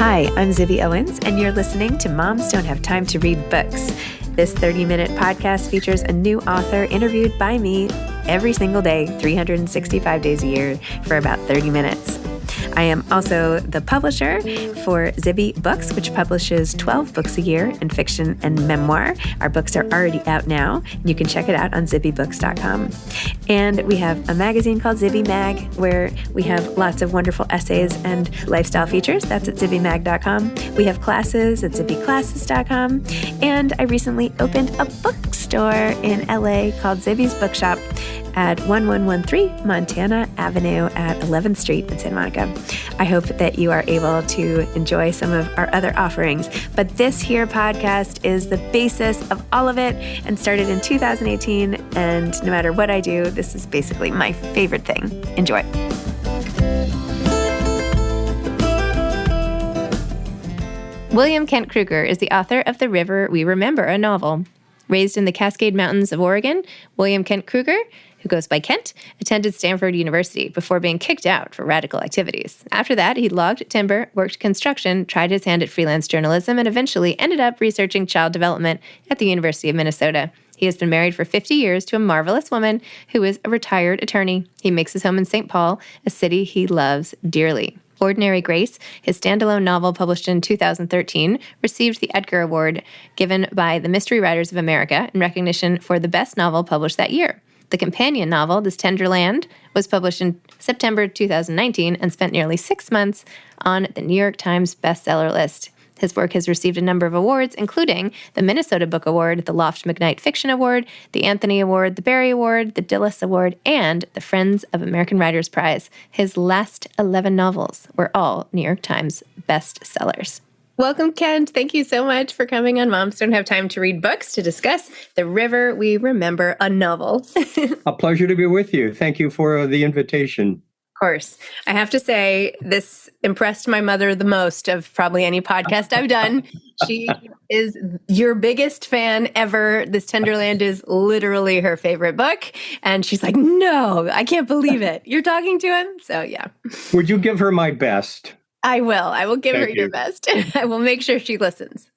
Hi, I'm Zibby Owens, and you're listening to Moms Don't Have Time to Read Books. This 30-minute podcast features a new author interviewed by me every single day, 365 days a year, for about 30 minutes. I am also the publisher for Zibby Books, which publishes 12 books a year in fiction and memoir. Our books are already out now. You can check it out on zibbybooks.com. And we have a magazine called Zibby Mag, where we have lots of wonderful essays and lifestyle features. That's at zibbymag.com. We have classes at zibbyclasses.com. And I recently opened a bookstore in LA called Zibby's Bookshop at 1113 Montana Avenue at 11th Street in Santa Monica. I hope that you are able to enjoy some of our other offerings. But this here podcast is the basis of all of it and started in 2018. And no matter what I do, this is basically my favorite thing. Enjoy. William Kent Krueger is the author of The River We Remember, a novel. Raised in the Cascade Mountains of Oregon, William Kent Krueger, who goes by Kent, attended Stanford University before being kicked out for radical activities. After that, he logged timber, worked construction, tried his hand at freelance journalism, and eventually ended up researching child development at the University of Minnesota. He has been married for 50 years to a marvelous woman who is a retired attorney. He makes his home in St. Paul, a city he loves dearly. Ordinary Grace, his standalone novel published in 2013, received the Edgar Award given by the Mystery Writers of America in recognition for the best novel published that year. The companion novel, This Tender Land, was published in September 2019 and spent nearly 6 months on the New York Times bestseller list. His work has received a number of awards, including the Minnesota Book Award, the Loft McKnight Fiction Award, the Anthony Award, the Barry Award, the Dillis Award, and the Friends of American Writers Prize. His last 11 novels were all New York Times bestsellers. Welcome, Kent. Thank you so much for coming on Moms Don't Have Time to Read Books to discuss The River We Remember, a novel. A pleasure to be with you. Thank you for the invitation. Of course. I have to say, this impressed my mother the most of probably any podcast I've done. She is your biggest fan ever. This Tender Land is literally her favorite book. And she's like, no, I can't believe it. You're talking to him? So, yeah. Would you give her my best? I will. I will give her Thank your you. best. I will make sure she listens.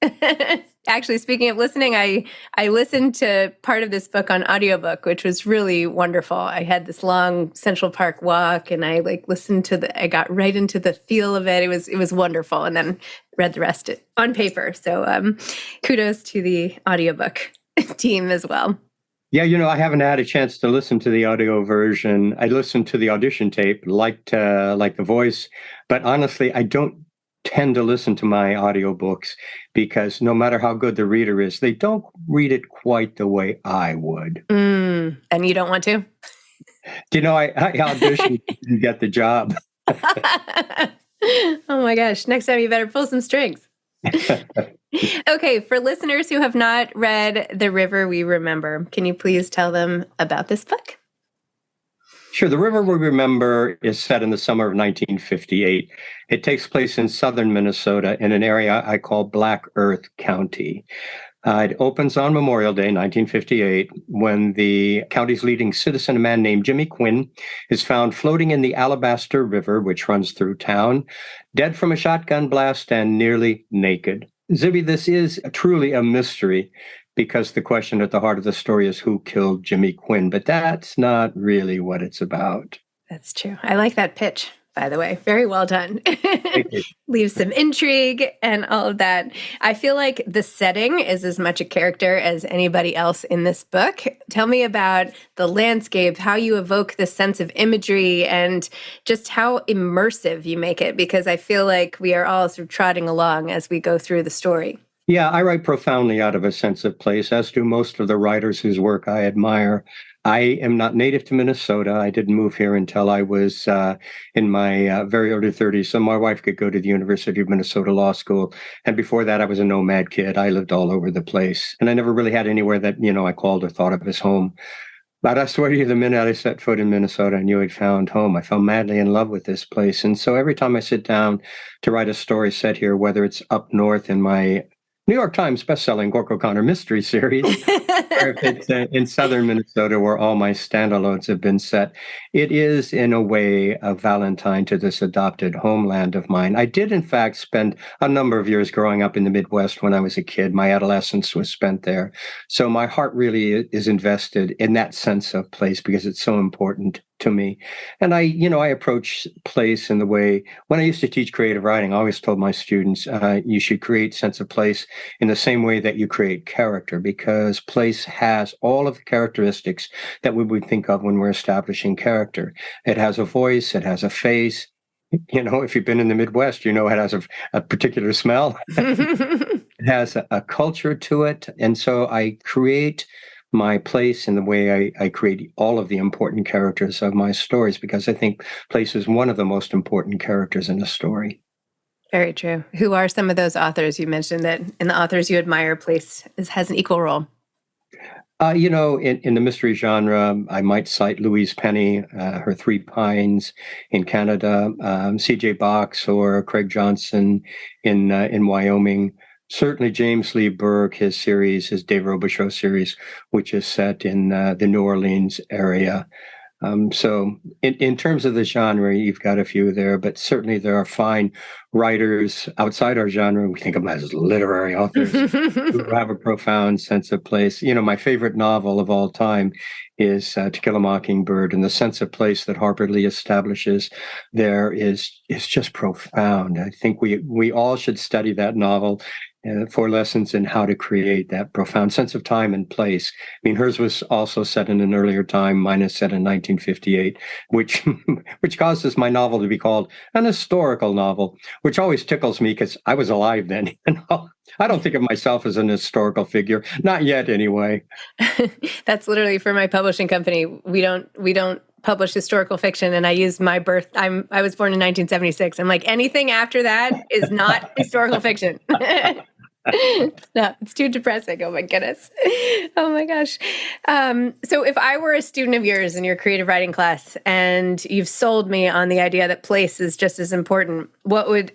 Actually, speaking of listening, I listened to part of this book on audiobook, which was really wonderful. I had this long Central Park walk and I I got right into the feel of it. It was wonderful. And then read the rest on paper. So kudos to the audiobook team as well. Yeah, I haven't had a chance to listen to the audio version. I listened to the audition tape, liked the voice, but honestly, I don't tend to listen to my audiobooks because no matter how good the reader is, they don't read it quite the way I would. And you don't want to? I auditioned to get the job. Oh my gosh. Next time you better pull some strings. Okay, for listeners who have not read The River We Remember, can you please tell them about this book? Sure. The River We Remember is set in the summer of 1958. It takes place in southern Minnesota in an area I call Black Earth County. It opens on Memorial Day, 1958, when the county's leading citizen, a man named Jimmy Quinn, is found floating in the Alabaster River, which runs through town, dead from a shotgun blast and nearly naked. Zibby, this is truly a mystery because the question at the heart of the story is who killed Jimmy Quinn, but that's not really what it's about. That's true. I like that pitch, by the way. Very well done. Leaves some intrigue and all of that. I feel like the setting is as much a character as anybody else in this book. Tell me about the landscape, how you evoke the sense of imagery, and just how immersive you make it, because I feel like we are all sort of trotting along as we go through the story. Yeah, I write profoundly out of a sense of place, as do most of the writers whose work I admire. I am not native to Minnesota. I didn't move here until I was in my very early 30s, so my wife could go to the University of Minnesota Law School. And before that, I was a nomad kid. I lived all over the place. And I never really had anywhere that, I called or thought of as home. But I swear to you, the minute I set foot in Minnesota, I knew I'd found home. I fell madly in love with this place. And so every time I sit down to write a story set here, whether it's up north in my New York Times bestselling Gork O'Connor mystery series, or if it's in southern Minnesota where all my standalones have been set. It is, in a way, a Valentine to this adopted homeland of mine. I did, in fact, spend a number of years growing up in the Midwest when I was a kid. My adolescence was spent there. So my heart really is invested in that sense of place because it's so important to me. And I approach place in the way, when I used to teach creative writing, I always told my students, you should create sense of place in the same way that you create character, because place has all of the characteristics that we would think of when we're establishing character. It has a voice, it has a face. If you've been in the Midwest, it has a particular smell. It has a culture to it. And so I create my place in the way I create all of the important characters of my stories, because I think place is one of the most important characters in a story. Very true. Who are some of those authors? You mentioned that in the authors you admire, place has an equal role. In the mystery genre, I might cite Louise Penny, her Three Pines in Canada, C.J. Box or Craig Johnson in Wyoming. Certainly James Lee Burke, his Dave Robichaux series, which is set in the New Orleans area. So in terms of the genre, you've got a few there, but certainly there are fine writers outside our genre. We think of them as literary authors who have a profound sense of place. My favorite novel of all time is To Kill a Mockingbird, and the sense of place that Harper Lee establishes there is just profound. I think we all should study that novel for lessons in how to create that profound sense of time and place. I mean, hers was also set in an earlier time. Mine is set in 1958, which causes my novel to be called an historical novel, which always tickles me because I was alive then. I don't think of myself as an historical figure, not yet anyway. That's literally for my publishing company. We don't publish historical fiction, and I use my birth. I was born in 1976. I'm like, anything after that is not historical fiction. No, it's too depressing. Oh my goodness. Oh my gosh. So if I were a student of yours in your creative writing class and you've sold me on the idea that place is just as important,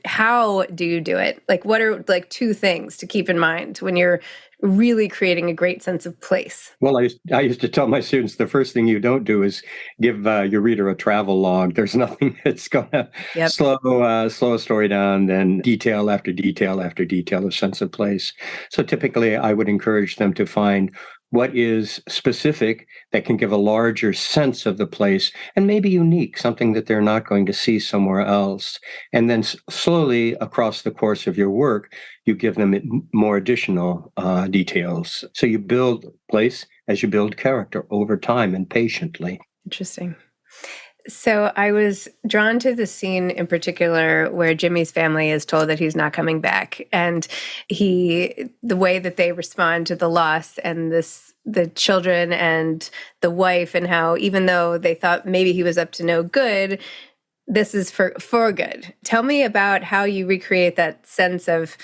how do you do it? Like, what are two things to keep in mind when you're really creating a great sense of place? Well, I used to tell my students the first thing you don't do is give your reader a travel log. There's nothing that's going to slow a story down than detail after detail after detail of sense of place. So typically, I would encourage them to find what is specific that can give a larger sense of the place and maybe unique, something that they're not going to see somewhere else. And then slowly across the course of your work, you give them more additional details. So you build place as you build character over time and patiently. Interesting. So I was drawn to the scene in particular where Jimmy's family is told that he's not coming back, and the way that they respond to the loss and the children and the wife, and how even though they thought maybe he was up to no good, this is for good. Tell me about how you recreate that sense of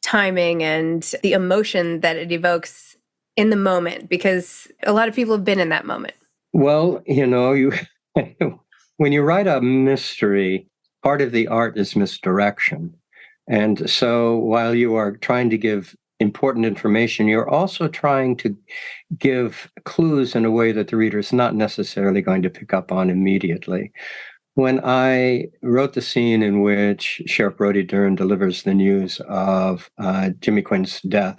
timing and the emotion that it evokes in the moment, because a lot of people have been in that moment. Well, when you write a mystery, part of the art is misdirection. And so while you are trying to give important information, you're also trying to give clues in a way that the reader is not necessarily going to pick up on immediately. When I wrote the scene in which Sheriff Brody Dern delivers the news of Jimmy Quinn's death,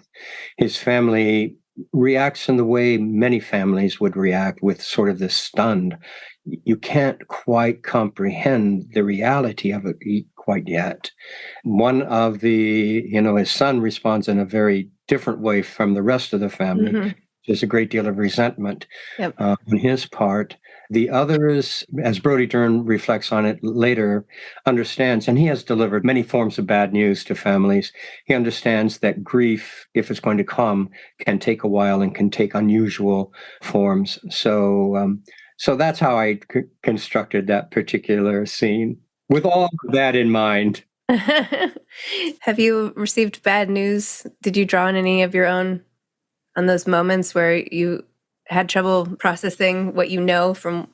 his family reacts in the way many families would react, with sort of this stunned. You can't quite comprehend the reality of it quite yet. One of his son responds in a very different way from the rest of the family. Mm-hmm. There's a great deal of resentment on his part. The others, as Brody Dern reflects on it later, understands, and he has delivered many forms of bad news to families. He understands that grief, if it's going to come, can take a while and can take unusual forms. So that's how I constructed that particular scene, with all of that in mind. Have you received bad news? Did you draw on any of your own on those moments where you had trouble processing what you know from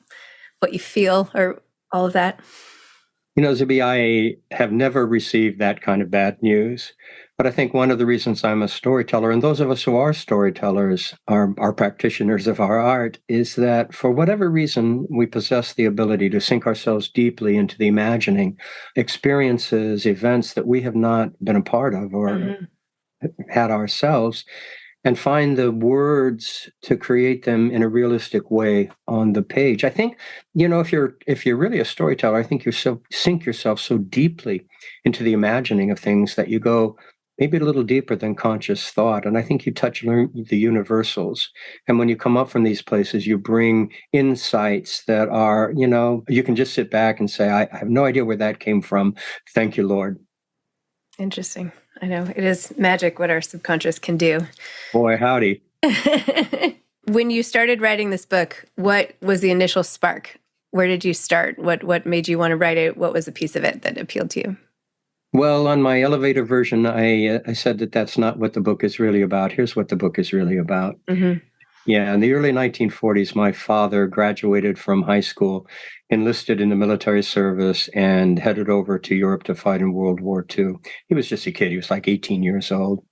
what you feel, or all of that? Zibby, I have never received that kind of bad news. But I think one of the reasons I'm a storyteller, and those of us who are storytellers, are practitioners of our art, is that for whatever reason, we possess the ability to sink ourselves deeply into the imagining experiences, events that we have not been a part of or had ourselves, and find the words to create them in a realistic way on the page. I think, if you're really a storyteller, I think sink yourself so deeply into the imagining of things that you go maybe a little deeper than conscious thought. And I think you touch the universals. And when you come up from these places, you bring insights that are, you can just sit back and say, I have no idea where that came from. Thank you, Lord. Interesting. I know it is magic what our subconscious can do. Boy, howdy. When you started writing this book, what was the initial spark? Where did you start? What made you want to write it? What was a piece of it that appealed to you? Well, on my elevator version, I said that that's not what the book is really about. Here's what the book is really about. Mm-hmm. Yeah, in the early 1940s, my father graduated from high school, enlisted in the military service, and headed over to Europe to fight in World War II. He was just a kid. He was like 18 years old.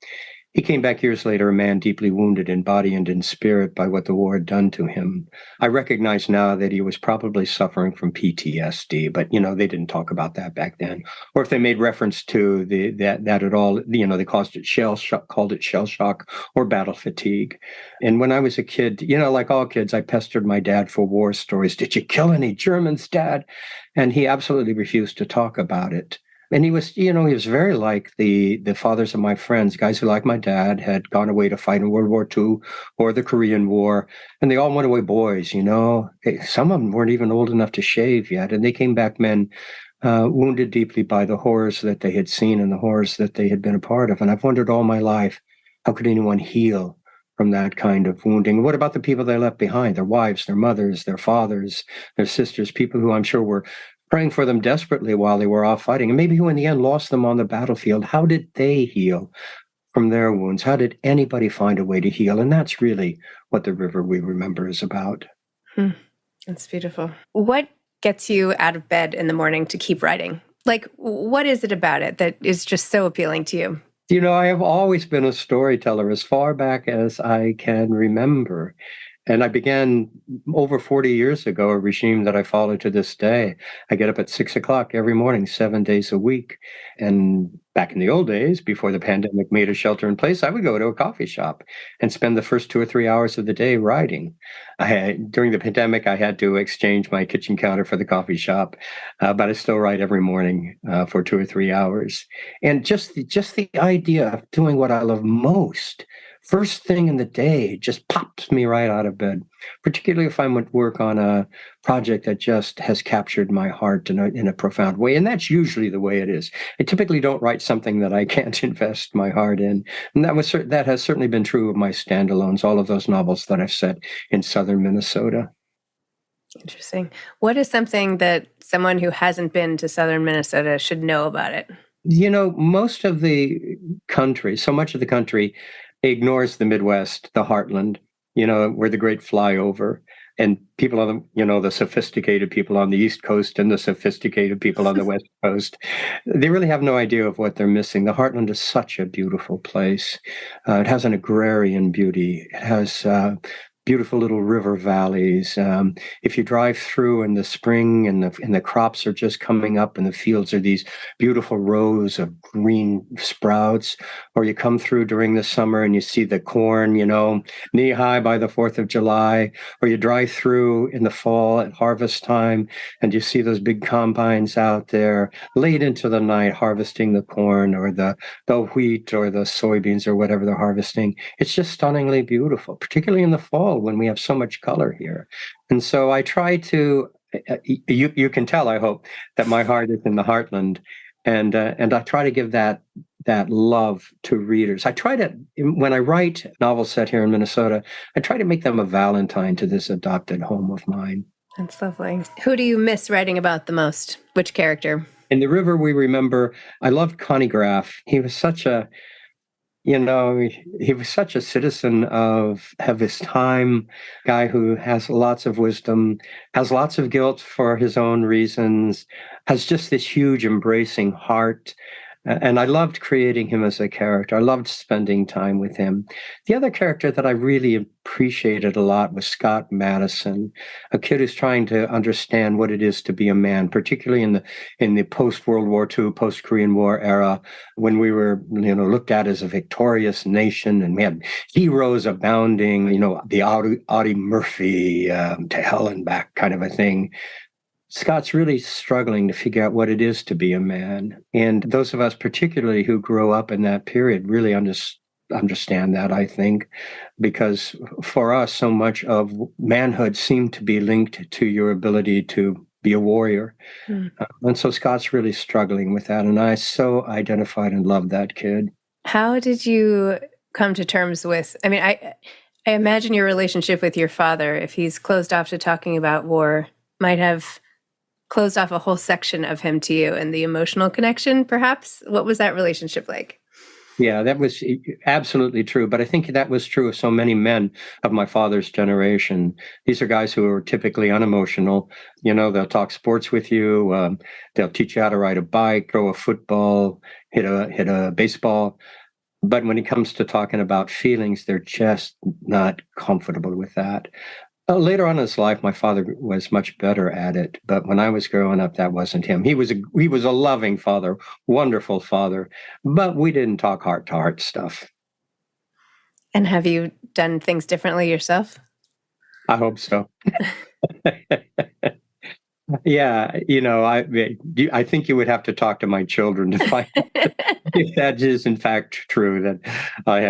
He came back years later, a man deeply wounded in body and in spirit by what the war had done to him. I recognize now that he was probably suffering from PTSD, but they didn't talk about that back then. Or if they made reference to that at all, they called it shell shock or battle fatigue. And when I was a kid, like all kids, I pestered my dad for war stories. Did you kill any Germans, Dad? And he absolutely refused to talk about it. And he was very like the fathers of my friends, guys who, like my dad, had gone away to fight in World War II or the Korean War. And they all went away boys, Some of them weren't even old enough to shave yet. And they came back men wounded deeply by the horrors that they had seen and the horrors that they had been a part of. And I've wondered all my life, how could anyone heal from that kind of wounding? What about the people they left behind, their wives, their mothers, their fathers, their sisters, people who I'm sure were praying for them desperately while they were off fighting, and maybe who in the end lost them on the battlefield? How did they heal from their wounds? How did anybody find a way to heal? And that's really what The River We Remember is about. That's beautiful. What gets you out of bed in the morning to keep writing? Like, what is it about it that is just so appealing to you? I have always been a storyteller as far back as I can remember. And I began over 40 years ago, a regime that I follow to this day. I get up at 6 o'clock every morning, 7 days a week. And back in the old days, before the pandemic made a shelter in place, I would go to a coffee shop and spend the first 2 or 3 hours of the day writing. During the pandemic, I had to exchange my kitchen counter for the coffee shop, but I still write every morning for 2 or 3 hours. And just the idea of doing what I love most, first thing in the day, just pops me right out of bed, particularly if I'm at work on a project that just has captured my heart in a profound way. And that's usually the way it is. I typically don't write something that I can't invest my heart in. And that has certainly been true of my standalones, all of those novels that I've set in southern Minnesota. Interesting. What is something that someone who hasn't been to southern Minnesota should know about it? Most of the country, so much of the country, ignores the Midwest, the heartland. We're the great flyover. And people on the sophisticated people on the East Coast and the sophisticated people on the West Coast, they really have no idea of what they're missing. The heartland is such a beautiful place. It has an agrarian beauty. It has beautiful little river valleys. If you drive through in the spring and the crops are just coming up and the fields are these beautiful rows of green sprouts, or you come through during the summer and you see the corn, knee high by the 4th of July, or you drive through in the fall at harvest time and you see those big combines out there late into the night harvesting the corn or the wheat or the soybeans or whatever they're harvesting. It's just stunningly beautiful, particularly in the fall when we have so much color here. And so I try to, you can tell, I hope, that my heart is in the heartland. And I try to give that love to readers. I try to, when I write novels set here in Minnesota, I try to make them a Valentine to this adopted home of mine. That's lovely. Who do you miss writing about the most? Which character? In The River We Remember, I loved Connie Graff. He was such a He was such a citizen of his time, guy who has lots of wisdom, has lots of guilt for his own reasons, has just this huge embracing heart. And I loved creating him as a character. I loved spending time with him. The other character that I really appreciated a lot was Scott Madison, a kid who's trying to understand what it is to be a man, particularly in the post World War II, post Korean War era, when we were looked at as a victorious nation, and we had heroes abounding. The Audie Murphy, to hell and back kind of a thing. Scott's really struggling to figure out what it is to be a man. And those of us, particularly who grow up in that period, really understand that, I think, because for us, so much of manhood seemed to be linked to your ability to be a warrior. And so Scott's really struggling with that. And I so identified and loved that kid. How did you come to terms with, I imagine your relationship with your father, if he's closed off to talking about war, might have closed off a whole section of him to you, and the emotional connection, perhaps? What was that relationship like? Yeah, that was absolutely true. But I think that was true of so many men of my father's generation. These are guys who are typically unemotional. They'll talk sports with you. They'll teach you how to ride a bike, throw a football, hit a baseball. But when it comes to talking about feelings, they're just not comfortable with that. Later on in his life, my father was much better at it. But when I was growing up, that wasn't him. He was a loving father, wonderful father, but we didn't talk heart-to-heart stuff. And have you done things differently yourself? I hope so. Yeah, I think you would have to talk to my children to find if that is in fact true, that I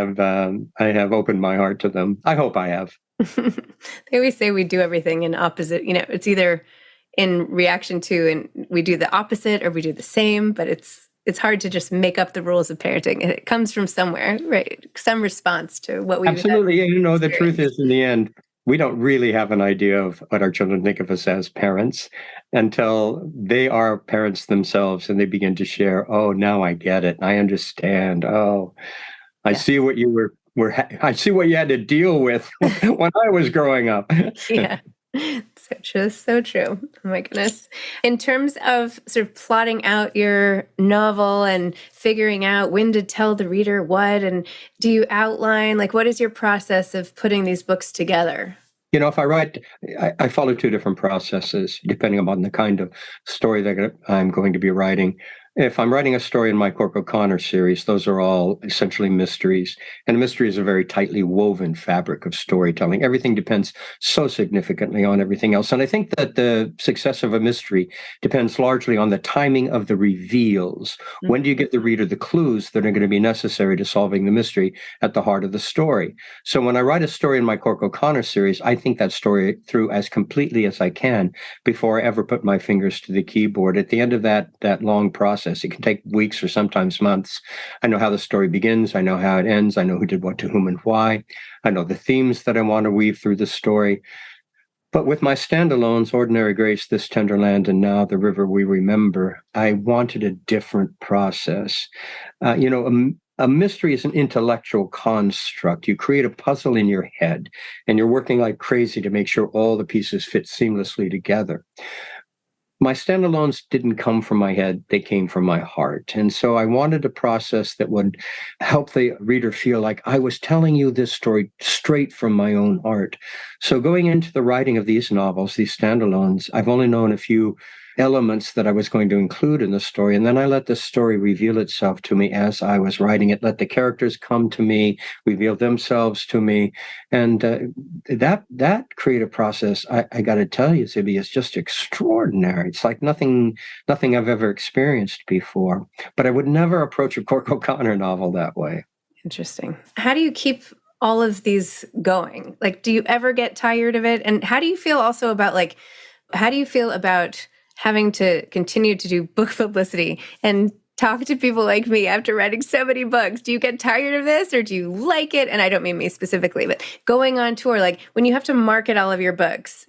have opened my heart to them. I hope I have. They always say we do everything in opposite. It's either in reaction to, and we do the opposite, or we do the same. But it's hard to just make up the rules of parenting. It comes from somewhere, right? Some response to what we absolutely. The truth is, in the end, we don't really have an idea of what our children think of us as parents until they are parents themselves and they begin to share. Oh, now I get it. I understand. Oh, I see what you I see what you had to deal with when I was growing up. Yeah. So true. Oh my goodness. In terms of sort of plotting out your novel and figuring out when to tell the reader what, and do you outline, what is your process of putting these books together? If I write, I follow two different processes depending upon the kind of story that I'm going to be writing. If I'm writing a story in my Cork O'Connor series, those are all essentially mysteries. And a mystery is a very tightly woven fabric of storytelling. Everything depends so significantly on everything else. And I think that the success of a mystery depends largely on the timing of the reveals. Mm-hmm. When do you get the reader the clues that are going to be necessary to solving the mystery at the heart of the story? So when I write a story in my Cork O'Connor series, I think that story through as completely as I can before I ever put my fingers to the keyboard. At the end of that long process, it can take weeks or sometimes months. I know how the story begins. I know how it ends. I know who did what to whom and why. I know the themes that I want to weave through the story. But with my standalones, Ordinary Grace, This Tender Land, and Now the River We Remember, I wanted a different process. A mystery is an intellectual construct. You create a puzzle in your head, and you're working like crazy to make sure all the pieces fit seamlessly together. My standalones didn't come from my head, they came from my heart. And so I wanted a process that would help the reader feel like I was telling you this story straight from my own heart. So going into the writing of these novels, these standalones, I've only known a few elements that I was going to include in the story. And then I let the story reveal itself to me as I was writing it, let the characters come to me, reveal themselves to me. And that creative process, I got to tell you, Zibby, is just extraordinary. It's like nothing I've ever experienced before. But I would never approach a Cork O'Connor novel that way. Interesting. How do you keep all of these going? Do you ever get tired of it? And how do you feel also about having to continue to do book publicity and talk to people like me after writing so many books? Do you get tired of this, or do you like it? And I don't mean me specifically, but going on tour, when you have to market all of your books,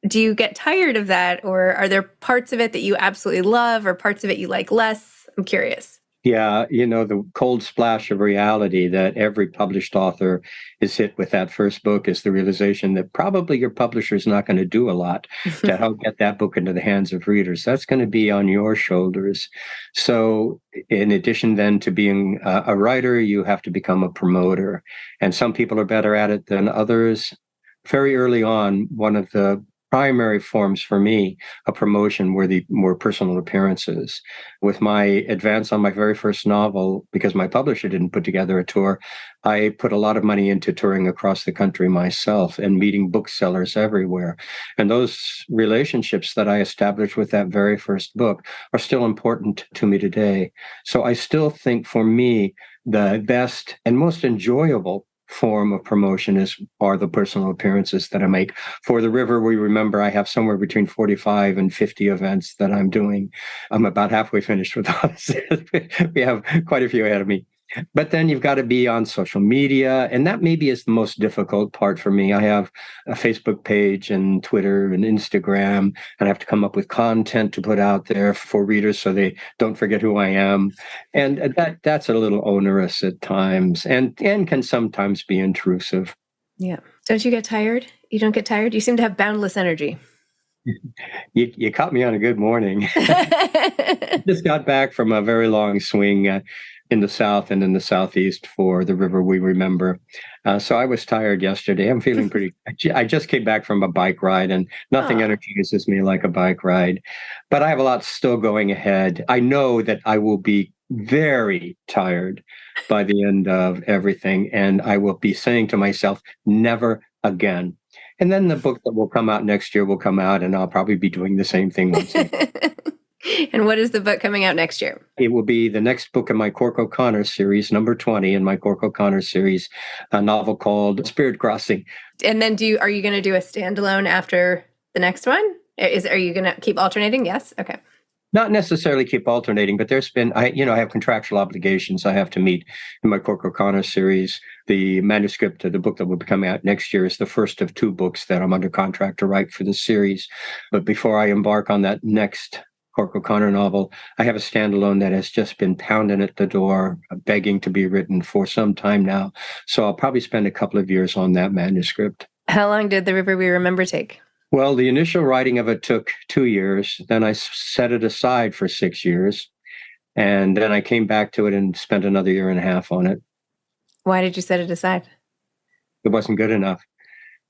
do you get tired of that? Or are there parts of it that you absolutely love or parts of it you like less? I'm curious. Yeah, the cold splash of reality that every published author is hit with that first book is the realization that probably your publisher is not going to do a lot to help get that book into the hands of readers. That's going to be on your shoulders. So, in addition then to being a writer, you have to become a promoter. And some people are better at it than others. Very early on, one of the primary forms for me of promotion were the more personal appearances. With my advance on my very first novel, because my publisher didn't put together a tour, I put a lot of money into touring across the country myself and meeting booksellers everywhere. And those relationships that I established with that very first book are still important to me today. So I still think for me, the best and most enjoyable form of promotion are the personal appearances that I make. For The River We Remember, I have somewhere between 45 and 50 events that I'm doing. I'm about halfway finished with those. We have quite a few ahead of me. But then you've got to be on social media, and that maybe is the most difficult part for me. I have a Facebook page and Twitter and Instagram, and I have to come up with content to put out there for readers so they don't forget who I am. And that's a little onerous at times and can sometimes be intrusive. Yeah. Don't you get tired? You don't get tired? You seem to have boundless energy. You caught me on a good morning. Just got back from a very long swing in the South and in the Southeast for The River We Remember. So I was tired yesterday. I'm feeling I just came back from a bike ride, and nothing energizes me like a bike ride. But I have a lot still going ahead. I know that I will be very tired by the end of everything, and I will be saying to myself, never again. And then the book that will come out next year will come out, and I'll probably be doing the same thing once again. And what is the book coming out next year? It will be the next book in my Cork O'Connor series, number 20 in my Cork O'Connor series, a novel called Spirit Crossing. And then are you going to do a standalone after the next one? Are you going to keep alternating? Yes. Okay. Not necessarily keep alternating, but there's been, I have contractual obligations I have to meet in my Cork O'Connor series. The manuscript of the book that will be coming out next year is the first of 2 books that I'm under contract to write for the series. But before I embark on that next Cork O'Connor novel, I have a standalone that has just been pounding at the door, begging to be written for some time now. So I'll probably spend a couple of years on that manuscript. How long did The River We Remember take? Well, the initial writing of it took 2 years. Then I set it aside for 6 years. And then I came back to it and spent another 1.5 years on it. Why did you set it aside? It wasn't good enough.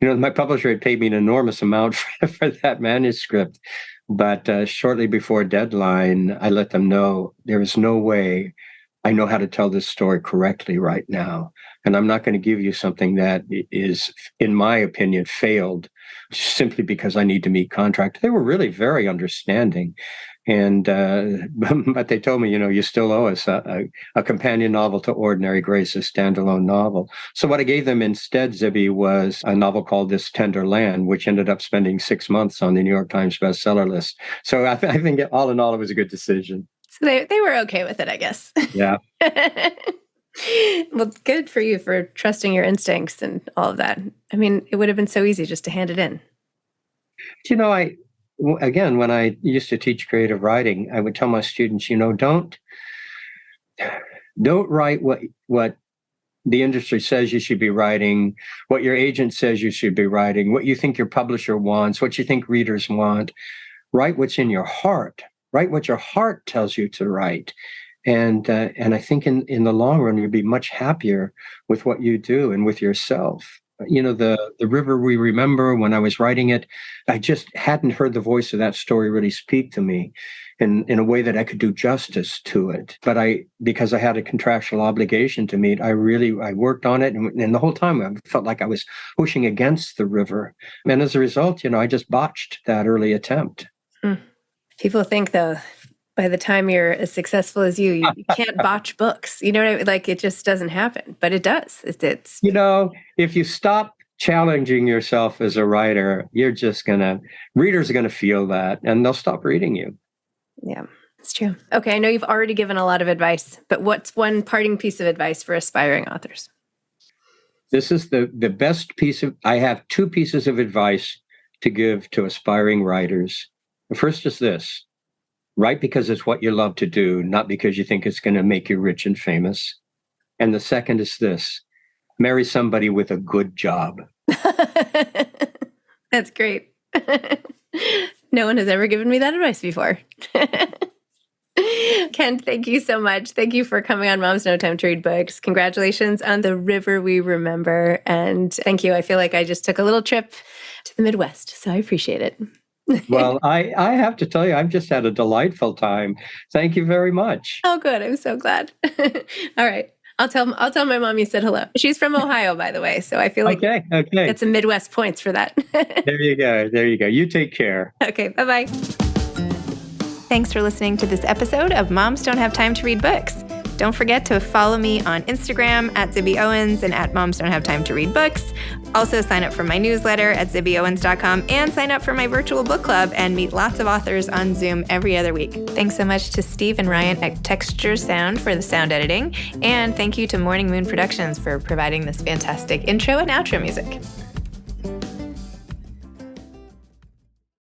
My publisher had paid me an enormous amount for that manuscript. But shortly before deadline, I let them know there is no way I know how to tell this story correctly right now. And I'm not going to give you something that is, in my opinion, failed simply because I need to meet contract. They were really very understanding. And but they told me, you still owe us a companion novel to Ordinary Grace, a standalone novel. So what I gave them instead, Zibby, was a novel called This Tender Land, which ended up spending 6 months on the New York Times bestseller list. So I think all in all, it was a good decision. So they were okay with it, I guess. Yeah. Well, good for you for trusting your instincts and all of that. I mean, it would have been so easy just to hand it in. Again, when I used to teach creative writing, I would tell my students, don't write what the industry says you should be writing, what your agent says you should be writing, what you think your publisher wants, what you think readers want. Write what's in your heart. Write what your heart tells you to write. And I think in the long run, you'll be much happier with what you do and with yourself. The River We Remember, when I was writing it, I just hadn't heard the voice of that story really speak to me in a way that I could do justice to it. But because I had a contractual obligation to meet, I worked on it. And the whole time I felt like I was pushing against the river. And as a result, I just botched that early attempt. People think, though, by the time you're as successful as you can't botch books. You know what I mean? Like, it just doesn't happen, but it does. It's if you stop challenging yourself as a writer, readers are going to feel that and they'll stop reading you. Yeah, it's true. Okay, I know you've already given a lot of advice, but what's one parting piece of advice for aspiring authors? This is the best I have 2 pieces of advice to give to aspiring writers. The first is this: Write because it's what you love to do, not because you think it's going to make you rich and famous. And the second is this: marry somebody with a good job. That's great. No one has ever given me that advice before. Kent, thank you so much. Thank you for coming on Mom's No Time to Read Books. Congratulations on The River We Remember. And thank you. I feel like I just took a little trip to the Midwest, so I appreciate it. Well, I have to tell you, I've just had a delightful time. Thank you very much. Oh, good. I'm so glad. All right. I'll tell my mom you said hello. She's from Ohio, by the way. So I feel like okay. It's a Midwest points for that. There you go. There you go. You take care. Okay. Bye-bye. Thanks for listening to this episode of Moms Don't Have Time to Read Books. Don't forget to follow me on Instagram at Zibby Owens and at Moms Don't Have Time to Read Books. Also sign up for my newsletter at zibbyowens.com and sign up for my virtual book club and meet lots of authors on Zoom every other week. Thanks so much to Steve and Ryan at Texture Sound for the sound editing. And thank you to Morning Moon Productions for providing this fantastic intro and outro music.